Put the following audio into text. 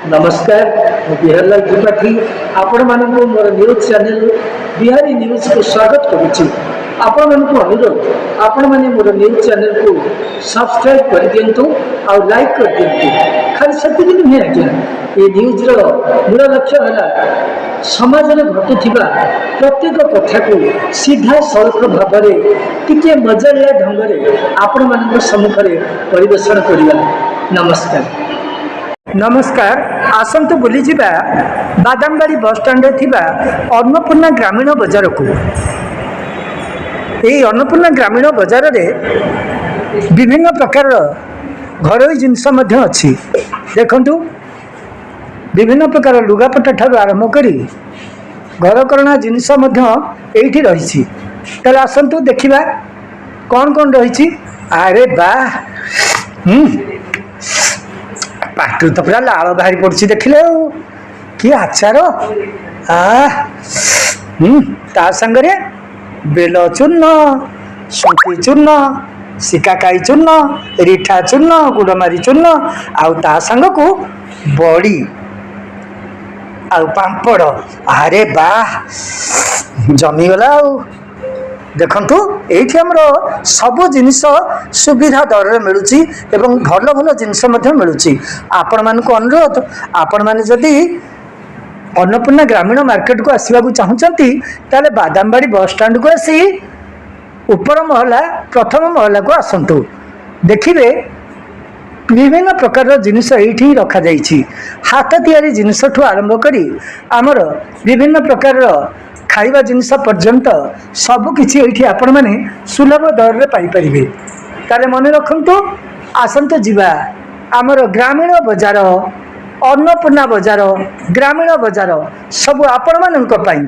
नमस्कार मु बिहारलाल त्रिपाठी आपण मानक मोर न्यूज चैनल बिहारी न्यूज को स्वागत करुच्ची। आपण मानक अनुरोध आपण मैंने मोर न्यूज चैनल को सब्सक्राइब कर दिंतु और लाइक कर दिंतु। खाली से नुहे आज्ञा ये न्यूज मूल लक्ष्य है समाज में घटुवा प्रत्येक कथा को सीधा सड़क भाव में टिके मजालिया ढंग से आपण मान सम्मुखें परिवेषण करवा। नमस्कार नमस्कार आसतु बुली जिबा बादामबाड़ी बस स्टैंड थिबा अन्नपूर्णा ग्रामीण बजार को। यही अन्नपूर्णा ग्रामीण बजार रे विभिन्न प्रकार घरोई जिनस अच्छी देखंतु विभिन्न प्रकार लुगापटा ठार आरंभ करी घरकरणा जिनस एठी रही। ताले आसतु देखिबा कौन कौन रही। अरे वाह पाटू तो पूरा लाल बाहरी पड़ी देखिले कि आचार ता संगरे बेल चूर्ण शुंठी चूर्ण सिकाकाई चूर्ण रिठा चूर्ण गुड़मारी चूर्ण आउ ता संग को बड़ी आउ पांपड़। अरे वाह जमीगला देखंतु एठी हमरो सब जिनिस सुविधा दर में मिलुची एवं भल भल जिनिस मिलुची। आपण मान को अनुरोध आपण माने जदि अन्नपूर्णा ग्रामीण मार्केट को आसवा चाहूँगी ताले बादामबाड़ी बस स्टैंड को आसी ऊपर महला प्रथम महला को आसतु देखिए विभिन्न प्रकार जिनिस ये रखा जाइछि। हाथ तैयारी जिनिस ठू आरंभ करी आमर विभिन्न प्रकार खाइबा जिनिस पर्यंत सबकिछि एठी आपण माने सुलभ दर रे पाई परिबे। ताले मन रखंतु आसंत जीवा आमर ग्रामीण बजार अन्नपूर्णा बजार ग्रामीण बजार सब आपण मानक पाई।